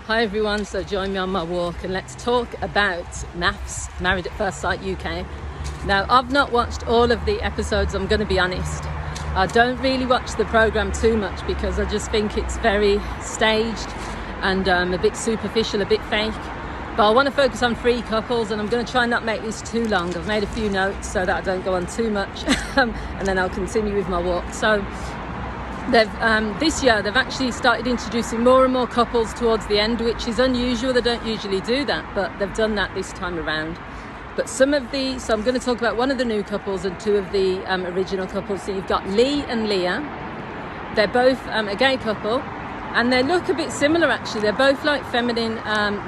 Hi everyone, so join me on my walk and let's talk about MAFS, Married at First Sight UK. Now, I've not watched all of the episodes, I'm going to be honest. I don't really watch the programme too much because I just think it's very staged and a bit superficial, a bit fake. But I want to focus on 3 couples and I'm going to try and not make this too long. I've made a few notes so that I don't go on too much and then I'll continue with my walk. So this year they've actually started introducing more and more couples towards the end, which is unusual. They don't usually do that, but they've done that this time around. But so I'm going to talk about one of the new couples and 2 of the original couples. So you've got Lee and Leah. They're both a gay couple and they look a bit similar actually. They're both like feminine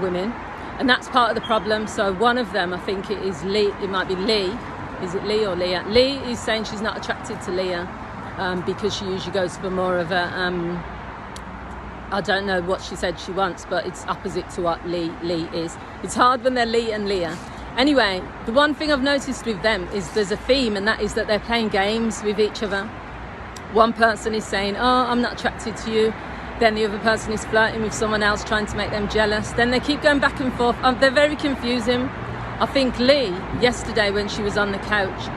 women, and that's part of the problem. So one of them, I think it is Lee, it might be Lee. Is it Lee or Leah? Lee is saying she's not attracted to Leah. Because she usually goes for more of a, I don't know what she said she wants, but it's opposite to what Lee is. It's hard when they're Lee and Leah. Anyway, the one thing I've noticed with them is there's a theme, and that is that they're playing games with each other. One person is saying, oh, I'm not attracted to you. Then the other person is flirting with someone else, trying to make them jealous. Then they keep going back and forth. They're very confusing. I think Lee, yesterday when she was on the couch,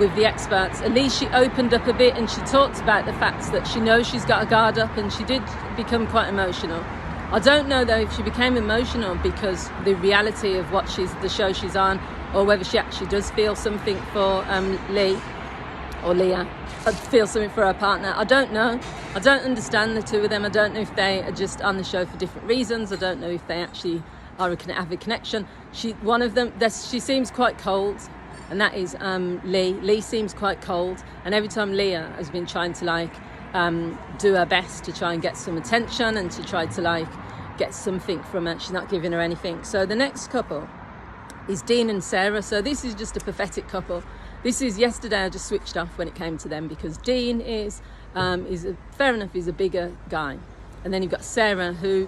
with the experts, at least she opened up a bit and she talked about the fact that she knows she's got a guard up, and she did become quite emotional. I don't know though if she became emotional because the reality of what the show she's on, or whether she actually does feel something for Lee or Leah, feel something for her partner. I don't know. I don't understand the 2 of them. I don't know if they are just on the show for different reasons. I don't know if they actually have a connection. One of them, she seems quite cold. And that is Lee. Lee seems quite cold, and every time Leah has been trying to do her best to try and get some attention and to try to get something from her, she's not giving her anything. So the next couple is Dean and Sarah. So this is just a pathetic couple. Yesterday I just switched off when it came to them because Dean is fair enough, he's a bigger guy, and then you've got Sarah, who,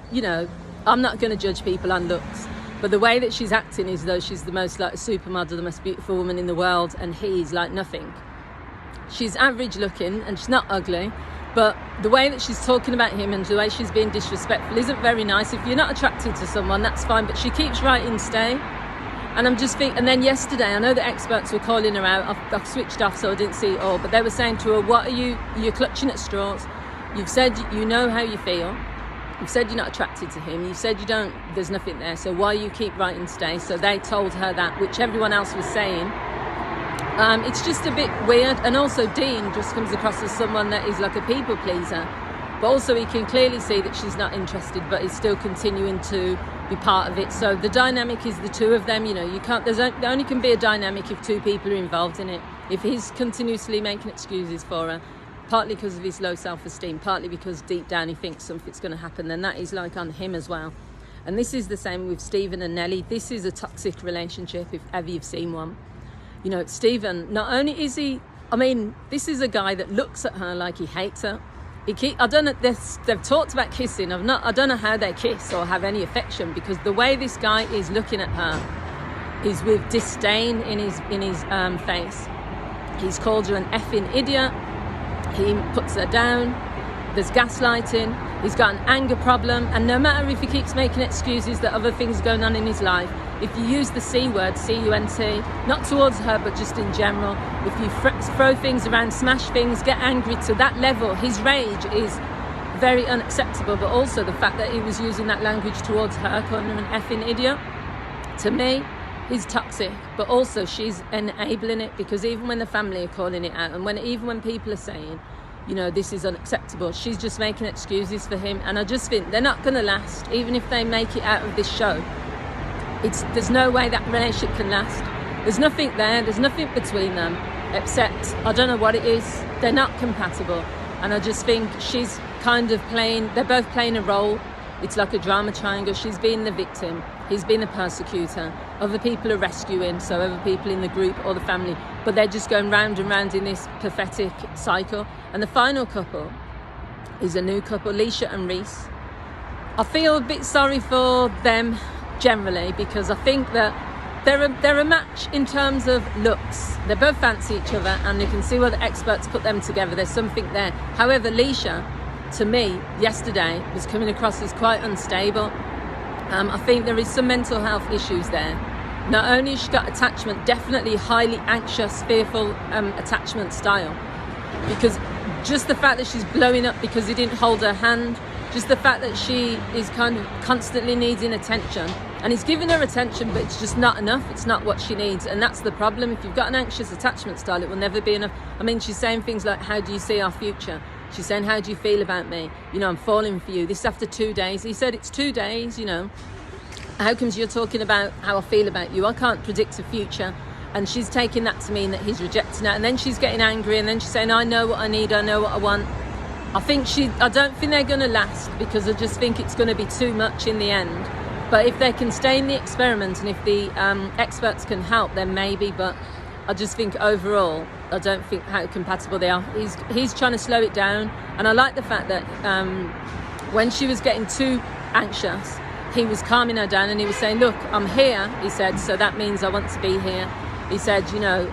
I'm not going to judge people on looks. But the way that she's acting is though she's the most a supermodel, the most beautiful woman in the world, and he's like nothing. She's average looking and she's not ugly, but the way that she's talking about him and the way she's being disrespectful isn't very nice. If you're not attracted to someone, that's fine, but she keeps writing stay. And I'm just thinking, and then yesterday, I know the experts were calling her out. I've switched off so I didn't see it all, but they were saying to her, what are you're clutching at straws. You've said you know how you feel. You've said you're not attracted to him. You've said there's nothing there. So why you keep writing stay? So they told her that, which everyone else was saying. It's just a bit weird. And also Dean just comes across as someone that is like a people pleaser. But also he can clearly see that she's not interested, but is still continuing to be part of it. So the dynamic is the 2 of them. You can't, there only can be a dynamic if 2 people are involved in it. If he's continuously making excuses for her, partly because of his low self-esteem, partly because deep down he thinks something's going to happen, then that is on him as well. And this is the same with Stephen and Nellie. This is a toxic relationship if ever you've seen one. Stephen, not only is he, this is a guy that looks at her like he hates her. I don't know, they've talked about kissing. I don't know how they kiss or have any affection, because the way this guy is looking at her is with disdain in his face. He's called her an effing idiot. He puts her down. There's gaslighting. He's got an anger problem, and no matter if he keeps making excuses that other things are going on in his life, if you use the C word, C-U-N-T, not towards her but just in general, if you throw things around, smash things, get angry to that level, his rage is very unacceptable. But also the fact that he was using that language towards her, calling her an effing idiot, to me, he's toxic. But also she's enabling it, because even when the family are calling it out, and even when people are saying, this is unacceptable, she's just making excuses for him. And I just think they're not going to last, even if they make it out of this show. There's no way that relationship can last. There's nothing there. There's nothing between them, except I don't know what it is. They're not compatible. And I just think she's they're both playing a role. It's like a drama triangle. She's being the victim. He's being the persecutor. Other people are rescuing, so other people in the group or the family. But they're just going round and round in this pathetic cycle. And the final couple is a new couple, Leisha and Reese. I feel a bit sorry for them generally, because I think that they're a match in terms of looks. They both fancy each other, and you can see where the experts put them together. There's something there. However, Leisha, to me, yesterday was coming across as quite unstable. I think there is some mental health issues there. Not only has she got attachment, definitely highly anxious, fearful attachment style. Because just the fact that she's blowing up because he didn't hold her hand, just the fact that she is kind of constantly needing attention, and he's giving her attention, but it's just not enough. It's not what she needs, and that's the problem. If you've got an anxious attachment style, it will never be enough. I mean, she's saying things like, how do you see our future? She's saying, how do you feel about me? You know, I'm falling for you. This after 2 days. He said, it's 2 days, you know. How comes you're talking about how I feel about you? I can't predict the future. And she's taking that to mean that he's rejecting her. And then she's getting angry, and then she's saying, I know what I need, I know what I want. I don't think they're going to last, because I just think it's going to be too much in the end. But if they can stay in the experiment, and if the experts can help, then maybe. But I just think overall, I don't think how compatible they are. He's trying to slow it down. And I like the fact that when she was getting too anxious, he was calming her down, and he was saying, look, I'm here, he said, so that means I want to be here. He said, you know,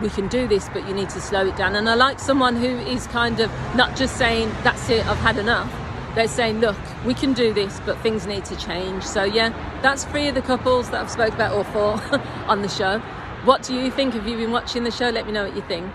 we can do this, but you need to slow it down. And I like someone who is kind of not just saying, that's it, I've had enough. They're saying, look, we can do this, but things need to change. So yeah, that's 3 of the couples that I've spoke about, or 4 on the show. What do you think? Have you been watching the show? Let me know what you think.